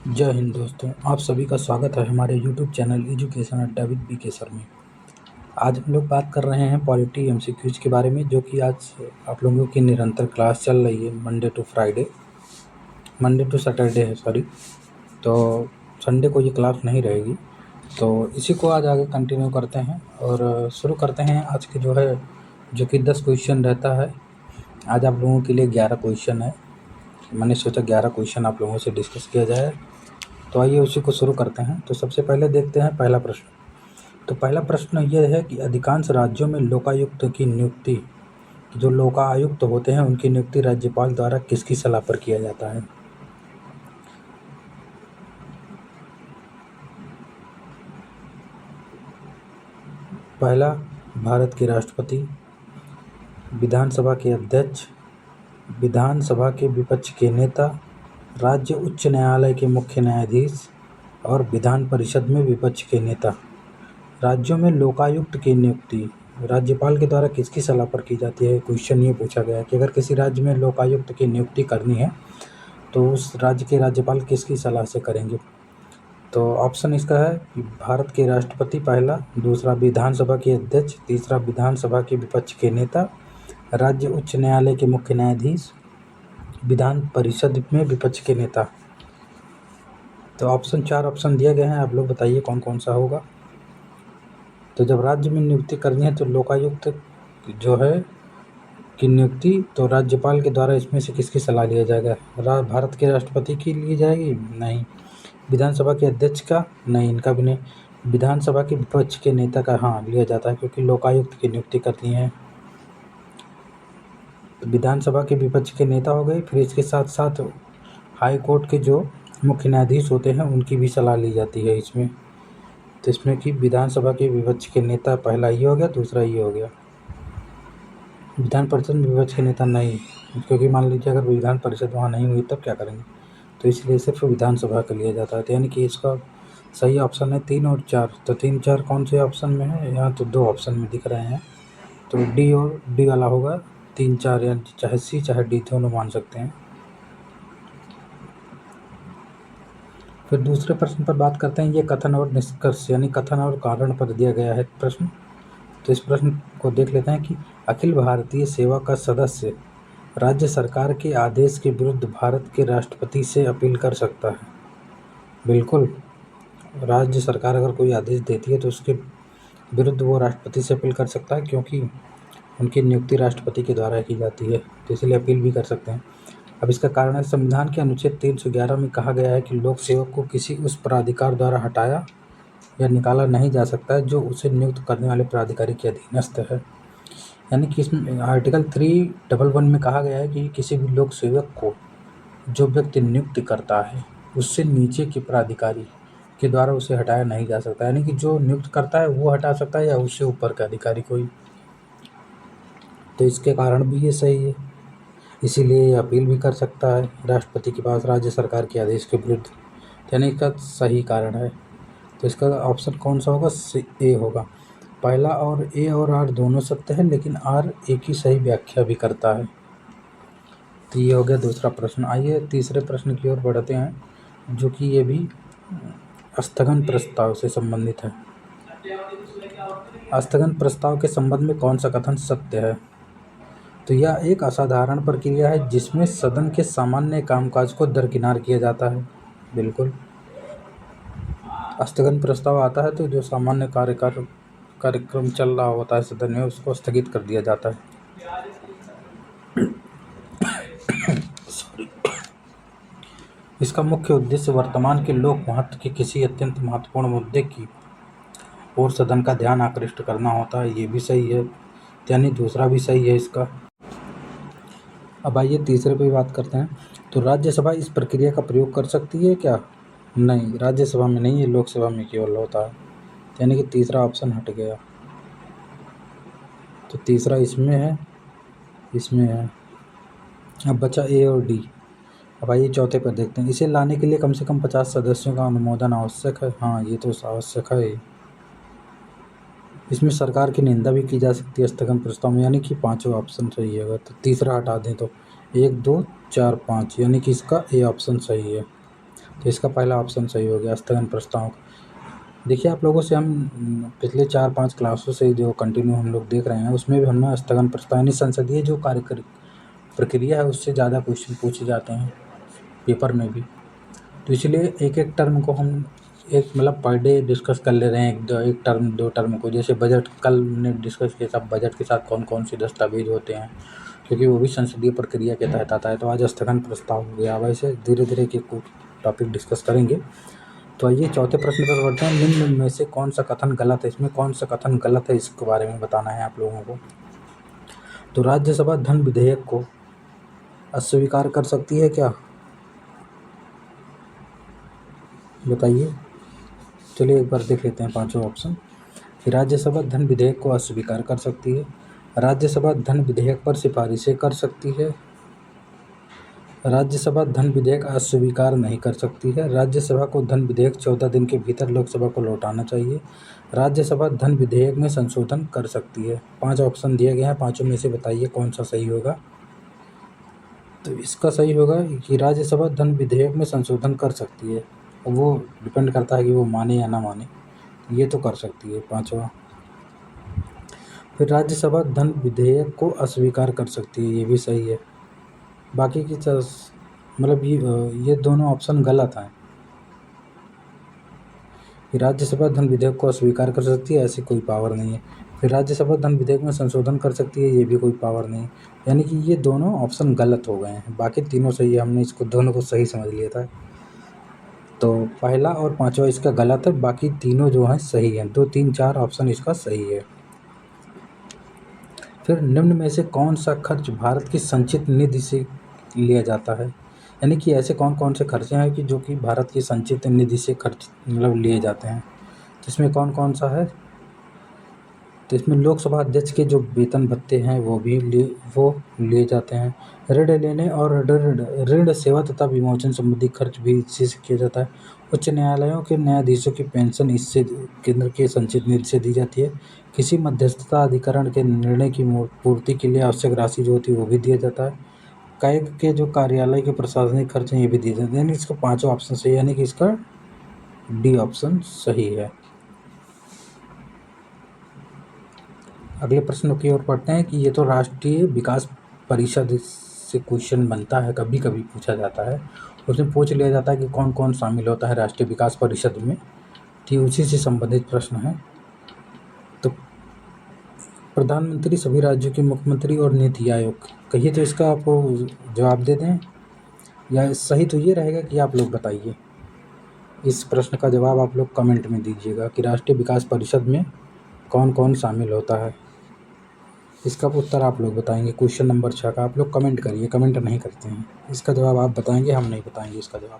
जय हिंद दोस्तों, आप सभी का स्वागत है हमारे यूट्यूब चैनल एजुकेशन अड्डा विद बीके सर में। आज हम लोग बात कर रहे हैं पॉलिटी एमसीक्यूज के बारे में, जो कि आज आप लोगों की निरंतर क्लास चल रही है मंडे टू सैटरडे है सॉरी। तो संडे को ये क्लास नहीं रहेगी, तो इसी को आज आगे कंटिन्यू करते हैं और शुरू करते हैं आज के जो कि 10 क्वेश्चन रहता है। आज आप लोगों के लिए 11 क्वेश्चन है। मैंने सोचा 11 क्वेश्चन आप लोगों से डिस्कस किया जाए, तो आइए उसी को शुरू करते हैं। तो सबसे पहले देखते हैं पहला प्रश्न। तो पहला प्रश्न यह है कि अधिकांश राज्यों में लोकायुक्त की नियुक्ति, जो लोकायुक्त होते हैं उनकी नियुक्ति राज्यपाल द्वारा किसकी सलाह पर किया जाता है? पहला, भारत के राष्ट्रपति, विधानसभा के अध्यक्ष, विधानसभा के विपक्ष के नेता, राज्य उच्च न्यायालय के मुख्य न्यायाधीश और विधान परिषद में विपक्ष के नेता। राज्यों में लोकायुक्त की नियुक्ति राज्यपाल के द्वारा किसकी सलाह पर की जाती है? क्वेश्चन ये पूछा गया है कि अगर किसी राज्य में लोकायुक्त की नियुक्ति करनी है तो उस राज्य के राज्यपाल किसकी सलाह से करेंगे? तो ऑप्शन इसका है कि भारत के राष्ट्रपति पहला, दूसरा विधानसभा के अध्यक्ष, तीसरा विधानसभा के विपक्ष के नेता, राज्य उच्च न्यायालय के मुख्य न्यायाधीश, विधान परिषद में विपक्ष के नेता। तो 4 ऑप्शन दिए गए हैं, आप लोग बताइए कौन कौन सा होगा। तो जब राज्य में नियुक्ति करनी है तो लोकायुक्त जो है की नियुक्ति तो राज्यपाल के द्वारा इसमें से किसकी सलाह लिया जाएगा? भारत के राष्ट्रपति की ली जाएगी? नहीं। विधानसभा के अध्यक्ष का? नहीं, इनका भी नहीं। विधानसभा के विपक्ष के नेता का हाँ लिया जाता है, क्योंकि लोकायुक्त की नियुक्ति करनी है। तो विधानसभा के विपक्ष के नेता हो गए, फिर इसके साथ साथ हाई कोर्ट के जो मुख्य न्यायाधीश होते हैं उनकी भी सलाह ली जाती है इसमें। तो इसमें कि विधानसभा के विपक्ष के नेता पहला ये हो गया, दूसरा ये हो गया। विधान परिषद में विपक्ष के नेता नहीं, क्योंकि मान लीजिए अगर विधान परिषद वहाँ नहीं हुई तब क्या करेंगे? तो इसलिए सिर्फ विधानसभा का लिया जाता है। तो यानी कि इसका सही ऑप्शन है 3 और 4। तो 3 4 कौन से ऑप्शन में है? यहाँ तो 2 ऑप्शन में दिख रहे हैं, तो डी और डी वाला होगा 3 4, यानी चाहे सी चाहे डी दोनों मान सकते हैं। फिर दूसरे प्रश्न पर बात करते हैं। ये कथन और निष्कर्ष यानी कथन और कारण पर दिया गया है प्रश्न। तो इस प्रश्न को देख लेते हैं कि अखिल भारतीय सेवा का सदस्य राज्य सरकार के आदेश के विरुद्ध भारत के राष्ट्रपति से अपील कर सकता है। बिल्कुल, राज्य सरकार अगर कोई आदेश देती है तो उसके विरुद्ध वो राष्ट्रपति से अपील कर सकता है, क्योंकि उनकी नियुक्ति राष्ट्रपति के द्वारा की जाती है, तो इसलिए अपील भी कर सकते हैं। अब इसका कारण है, संविधान के अनुच्छेद 311 में कहा गया है कि लोक सेवक को किसी उस प्राधिकार द्वारा हटाया या निकाला नहीं जा सकता है जो उसे नियुक्त करने वाले प्राधिकारी के अधीनस्थ है। यानी कि इसमें आर्टिकल 311 में कहा गया है कि किसी भी लोक सेवक को जो व्यक्ति नियुक्त करता है उससे नीचे के प्राधिकारी के द्वारा उसे हटाया नहीं जा सकता। यानी कि जो नियुक्त करता है वो हटा सकता है या उससे ऊपर का अधिकारी कोई। तो इसके कारण भी ये सही है, इसीलिए अपील भी कर सकता है राष्ट्रपति के पास राज्य सरकार के आदेश के विरुद्ध। यानी इसका सही कारण है। तो इसका ऑप्शन कौन सा होगा? ए होगा। पहला और ए और आर दोनों सत्य है, लेकिन आर ए की सही व्याख्या भी करता है। तो ये हो गया दूसरा प्रश्न। आइए तीसरे प्रश्न की ओर बढ़ते हैं, जो कि ये भी स्थगन प्रस्ताव से संबंधित है। स्थगन प्रस्ताव के संबंध में कौन सा कथन सत्य है? तो यह एक असाधारण प्रक्रिया है जिसमें सदन के सामान्य कामकाज को दरकिनार किया जाता है। बिल्कुल, स्थगन प्रस्ताव आता है तो जो सामान्य कार्यक्रम चल रहा होता है सदन में उसको स्थगित कर दिया जाता है। इसका मुख्य उद्देश्य वर्तमान के लोक महत्व के किसी अत्यंत महत्वपूर्ण मुद्दे की ओर सदन का ध्यान आकृष्ट करना होता है। ये भी सही है, यानी दूसरा भी सही है इसका। अब आइए तीसरे पे बात करते हैं। तो राज्यसभा इस प्रक्रिया का प्रयोग कर सकती है क्या? नहीं, राज्यसभा में नहीं, ये लोकसभा में केवल होता है। यानी कि तीसरा ऑप्शन हट गया। तो तीसरा इसमें है, इसमें है। अब बचा ए और डी। अब आइए चौथे पर देखते हैं। इसे लाने के लिए कम से कम 50 सदस्यों का अनुमोदन आवश्यक है। हाँ, ये तो आवश्यक है। इसमें सरकार की निंदा भी की जा सकती है स्थगन प्रस्ताव में, यानी कि पाँचवा ऑप्शन सही है। तो तीसरा हटा दें तो 1 2 4 5, यानी कि इसका ए ऑप्शन सही है। तो इसका पहला ऑप्शन सही हो गया, स्थगन प्रस्ताव। देखिए, आप लोगों से हम पिछले 4-5 क्लासों से जो कंटिन्यू हम लोग देख रहे हैं, उसमें भी हमने स्थगन प्रस्ताव यानी संसदीय जो प्रक्रिया है उससे ज़्यादा क्वेश्चन पूछे जाते हैं पेपर में भी। तो इसलिए एक एक टर्म को हम एक मतलब पर डे डिस्कस कर ले रहे हैं, एक टर्म 2 टर्म को। जैसे बजट कल हमने डिस्कस किया था, बजट के साथ कौन कौन से दस्तावेज होते हैं, क्योंकि वो भी संसदीय प्रक्रिया के तहत आता है। तो आज स्थगन प्रस्ताव हो गया। वैसे धीरे धीरे के कुछ टॉपिक डिस्कस करेंगे। तो आइए चौथे प्रश्न पर बढ़ते हैं। निम्न में से कौन सा कथन गलत है? इसमें कौन सा कथन गलत है इसके बारे में बताना है आप लोगों को। तो राज्यसभा धन विधेयक को अस्वीकार कर सकती है क्या? बताइए। चलिए एक बार देख लेते हैं पांचों ऑप्शन। राज्यसभा धन विधेयक को अस्वीकार कर सकती है, राज्यसभा धन विधेयक पर सिफारिशें कर सकती है, राज्यसभा धन विधेयक अस्वीकार नहीं कर सकती है, राज्यसभा को धन विधेयक 14 दिन के भीतर लोकसभा को लौटाना चाहिए, राज्यसभा धन विधेयक में संशोधन कर सकती है। 5 ऑप्शन दिए गए हैं, पांचों में से बताइए कौन सा सही होगा। तो इसका सही होगा कि राज्यसभा धन विधेयक में संशोधन कर सकती है। वो डिपेंड करता है कि वो माने या ना माने। ये तो कर सकती है पांचवा। फिर राज्यसभा धन विधेयक को अस्वीकार कर सकती है, ये भी सही है। बाकी की मतलब ये दोनों ऑप्शन गलत हैं। फिर राज्यसभा धन विधेयक को अस्वीकार कर सकती है, ऐसी कोई पावर नहीं है। फिर राज्यसभा धन विधेयक में संशोधन कर सकती है, ये भी कोई पावर नहीं। यानी कि ये दोनों ऑप्शन गलत हो गए हैं। बाकी तीनों सही है, हमने इसको दोनों को सही समझ लिया था। तो पहला और पांचवा इसका गलत है, बाकी तीनों जो हैं सही हैं। 2, 3, 4 ऑप्शन इसका सही है। फिर निम्न में से कौन सा खर्च भारत की संचित निधि से लिया जाता है? यानी कि ऐसे कौन कौन से खर्चे हैं कि जो कि भारत की संचित निधि से खर्च मतलब लिए जाते हैं। तो इसमें कौन कौन सा है? तो इसमें लोकसभा अध्यक्ष के जो वेतन भत्ते हैं वो लिए जाते हैं। ऋण लेने और ऋण सेवा तथा विमोचन संबंधी खर्च भी इसी से किया जाता है। उच्च न्यायालयों के न्यायाधीशों की पेंशन इससे केंद्र के संचित निधि से दी जाती है। किसी मध्यस्थता अधिकरण के निर्णय की पूर्ति के लिए आवश्यक राशि जो होती है वो भी दिया जाता है। कैग के जो कार्यालय के प्रशासनिक खर्च हैं ये भी दिए जाते हैं। यानी इसका पांचों ऑप्शन सही, यानी कि इसका डी ऑप्शन सही है। अगले प्रश्न की ओर पढ़ते हैं कि ये तो राष्ट्रीय विकास परिषद से क्वेश्चन बनता है, कभी कभी पूछा जाता है। उसमें पूछ लिया जाता है कि कौन कौन शामिल होता है राष्ट्रीय विकास परिषद में। ठीक, उसी से संबंधित प्रश्न है। तो प्रधानमंत्री, सभी राज्यों के मुख्यमंत्री और नीति आयोग। कहिए तो इसका आपको जवाब दे दें, या सही तो ये रहेगा कि आप लोग बताइए। इस प्रश्न का जवाब आप लोग कमेंट में दीजिएगा कि राष्ट्रीय विकास परिषद में कौन कौन शामिल होता है। इसका उत्तर आप लोग बताएंगे। क्वेश्चन नंबर 6 का आप लोग कमेंट करिए, कमेंट नहीं करते हैं। इसका जवाब आप बताएंगे, हम नहीं बताएंगे इसका जवाब।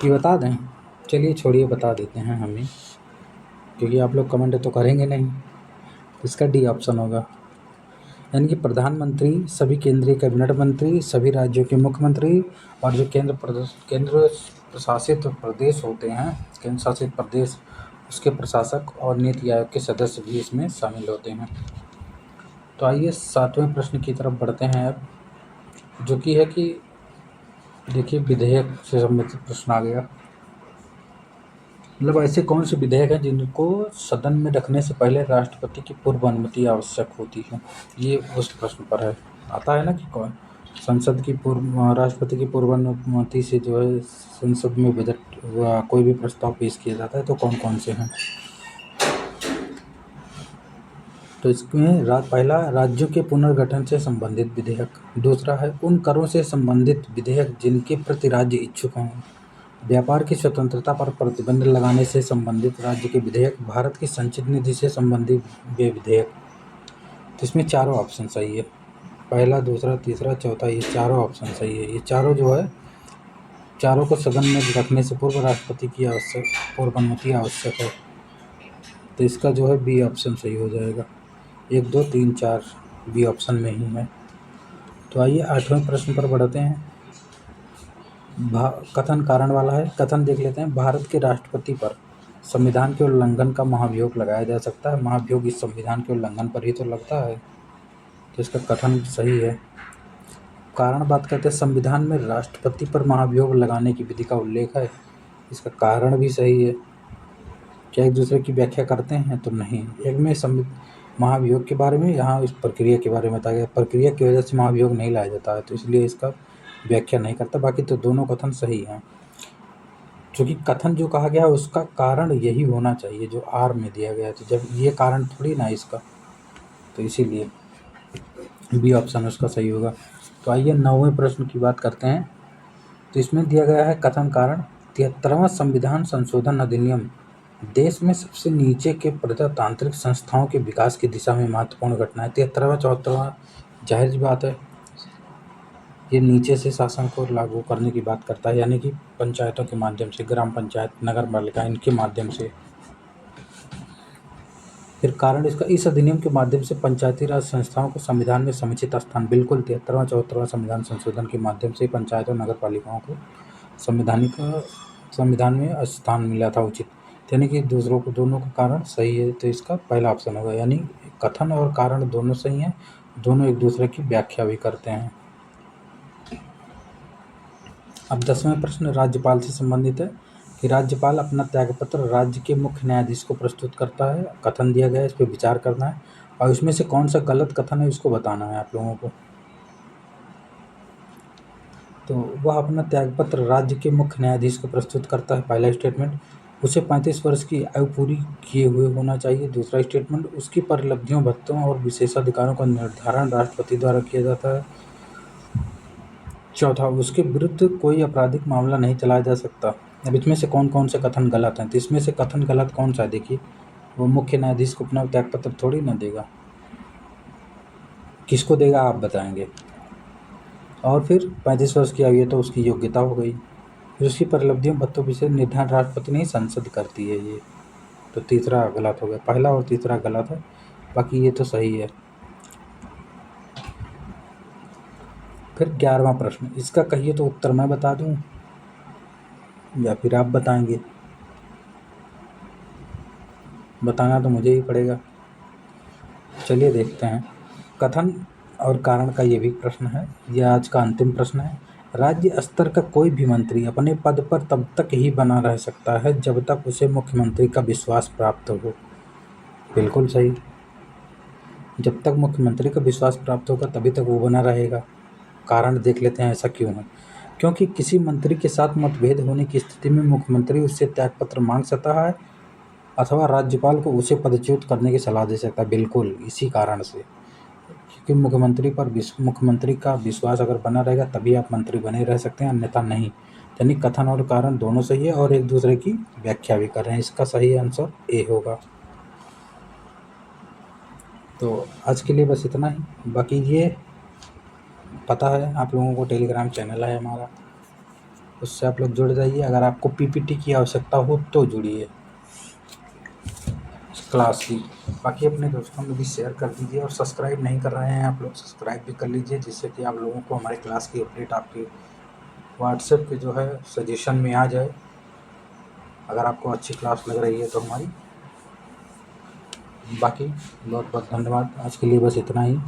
कि बता दें? चलिए छोड़िए, बता देते हैं हमें, क्योंकि आप लोग कमेंट तो करेंगे नहीं। इसका डी ऑप्शन होगा, यानी कि प्रधानमंत्री, सभी केंद्रीय कैबिनेट मंत्री, सभी राज्यों के मुख्यमंत्री और जो केंद्र शासित प्रदेश होते हैं, केंद्र शासित प्रदेश, उसके प्रशासक और नीति आयोग के सदस्य भी इसमें शामिल होते हैं। तो आइए 7वें प्रश्न की तरफ बढ़ते हैं अब, जो कि है कि देखिए विधेयक से संबंधित प्रश्न आ गया। मतलब ऐसे कौन से विधेयक हैं जिनको सदन में रखने से पहले राष्ट्रपति की पूर्व अनुमति आवश्यक होती है? ये उस प्रश्न पर है। आता है ना कि कौन संसद की राष्ट्रपति की पूर्व अनुमति से जो है संसद में बजट व कोई भी प्रस्ताव पेश किया जाता है, तो कौन कौन से हैं? तो इसमें पहला राज्यों के पुनर्गठन से संबंधित विधेयक, दूसरा है उन करों से संबंधित विधेयक जिनके प्रति राज्य इच्छुक हों, व्यापार की स्वतंत्रता पर प्रतिबंध लगाने से संबंधित राज्य के विधेयक, भारत की संचित निधि से संबंधित वे विधेयक। तो इसमें चारों ऑप्शन सही है। पहला, दूसरा, तीसरा, चौथा, ये चारों ऑप्शन सही है। ये चारों जो है, चारों को सदन में रखने से पूर्व राष्ट्रपति की पूर्व अनुमति आवश्यक है। तो इसका जो है बी ऑप्शन सही हो जाएगा। 1, 2, 3, 4 बी ऑप्शन में ही है। तो आइए 8वें प्रश्न पर बढ़ते हैं। कथन कारण वाला है। कथन देख लेते हैं। भारत के राष्ट्रपति पर संविधान के उल्लंघन का महाभियोग लगाया जा सकता है। महाभियोग इस संविधान के उल्लंघन पर ही तो लगता है। तो इसका कथन सही है। कारण बात करते हैं, संविधान में राष्ट्रपति पर महाभियोग लगाने की विधि का उल्लेख है। इसका कारण भी सही है। क्या एक दूसरे की व्याख्या करते हैं? तो नहीं। एक में महाभियोग के बारे में, यहाँ इस प्रक्रिया के बारे में बताया गया। प्रक्रिया की वजह से महाभियोग नहीं लाया जाता है, तो इसलिए इसका व्याख्या नहीं करता। बाकी तो दोनों कथन सही हैं। क्योंकि कथन जो कहा गया उसका कारण यही होना चाहिए जो आर में दिया गया है, तो जब ये कारण थोड़ी ना इसका, तो इसीलिए बी ऑप्शन उसका सही होगा। तो आइए 9वें प्रश्न की बात करते हैं। तो इसमें दिया गया है कथन कारण, 73वां संविधान संशोधन अधिनियम देश में सबसे नीचे के प्रजातांत्रिक संस्थाओं के विकास की दिशा में महत्वपूर्ण घटना है। 73वां 74वां जाहिर सी बात है, ये नीचे से शासन को लागू करने की बात करता है, यानी कि पंचायतों के माध्यम से, ग्राम पंचायत, नगर पालिका, इनके माध्यम से। फिर कारण इसका, इस अधिनियम के माध्यम से पंचायती राज संस्थाओं को संविधान में समुचित स्थान, बिल्कुल 73वां 74वां संविधान संशोधन के माध्यम से पंचायत और नगर पालिकाओं को संविधान में स्थान मिला था उचित, यानी कि दोनों का कारण सही है। तो इसका पहला ऑप्शन होगा, यानी कथन और कारण दोनों सही हैं, दोनों एक दूसरे की व्याख्या भी करते हैं। अब 10वां प्रश्न राज्यपाल से संबंधित है कि राज्यपाल अपना त्यागपत्र राज्य के मुख्य न्यायाधीश को प्रस्तुत करता है। कथन दिया गया है, इस पर विचार करना है और इसमें से कौन सा गलत कथन है इसको बताना है आप लोगों को। तो वह अपना त्यागपत्र राज्य के मुख्य न्यायाधीश को प्रस्तुत करता है, पहला स्टेटमेंट। उसे 35 वर्ष की आयु पूरी किए हुए होना चाहिए, दूसरा स्टेटमेंट। उसकी परिलब्धियों, भत्तों और विशेषाधिकारों का निर्धारण राष्ट्रपति द्वारा किया जाता है, चौथा। उसके विरुद्ध कोई आपराधिक मामला नहीं चलाया जा सकता। अब इसमें से कौन कौन से कथन गलत हैं? तो इसमें से कथन गलत कौन सा है? देखिए, वो मुख्य न्यायाधीश को अपना त्यागपत्र थोड़ी ना देगा, किसको देगा आप बताएंगे। और फिर 35 वर्ष की आयु है तो उसकी योग्यता हो गई। फिर उसकी परिलब्धियों, भत्तों, विशेष निर्धारण राष्ट्रपति नहीं, संसद करती है ये। तो तीसरा गलत हो गया, पहला और तीसरा गलत है, बाकी ये तो सही है। फिर 11वां प्रश्न, इसका कहिए तो उत्तर मैं बता दूं या फिर आप बताएंगे? बताना तो मुझे ही पड़ेगा। चलिए देखते हैं। कथन और कारण का ये भी प्रश्न है, यह आज का अंतिम प्रश्न है। राज्य स्तर का कोई भी मंत्री अपने पद पर तब तक ही बना रह सकता है जब तक उसे मुख्यमंत्री का विश्वास प्राप्त हो, बिल्कुल सही। जब तक मुख्यमंत्री का विश्वास प्राप्त होगा तभी तक वो बना रहेगा। कारण देख लेते हैं ऐसा क्यों है। क्योंकि किसी मंत्री के साथ मतभेद होने की स्थिति में मुख्यमंत्री उससे त्यागपत्र मांग सकता है अथवा राज्यपाल को उसे पदच्युत करने की सलाह दे सकता है, बिल्कुल इसी कारण से। क्योंकि मुख्यमंत्री का विश्वास अगर बना रहेगा तभी आप मंत्री बने रह सकते हैं, अन्यथा नहीं। यानी कथन और कारण दोनों सही है और एक दूसरे की व्याख्या भी कर रहे हैं। इसका सही आंसर ए होगा। तो आज के लिए बस इतना ही। बाकी ये पता है आप लोगों को, टेलीग्राम चैनल है हमारा, उससे आप लोग जुड़ जाइए। अगर आपको पीपीटी की आवश्यकता हो तो जुड़िए क्लास की। बाकी अपने दोस्तों में भी शेयर कर दीजिए और सब्सक्राइब नहीं कर रहे हैं आप लोग, सब्सक्राइब भी कर लीजिए, जिससे कि आप लोगों को हमारे क्लास की अपडेट आपके व्हाट्सएप के जो है सजेशन में आ जाए, अगर आपको अच्छी क्लास लग रही है तो हमारी। बाकी बहुत बहुत धन्यवाद, आज के लिए बस इतना ही।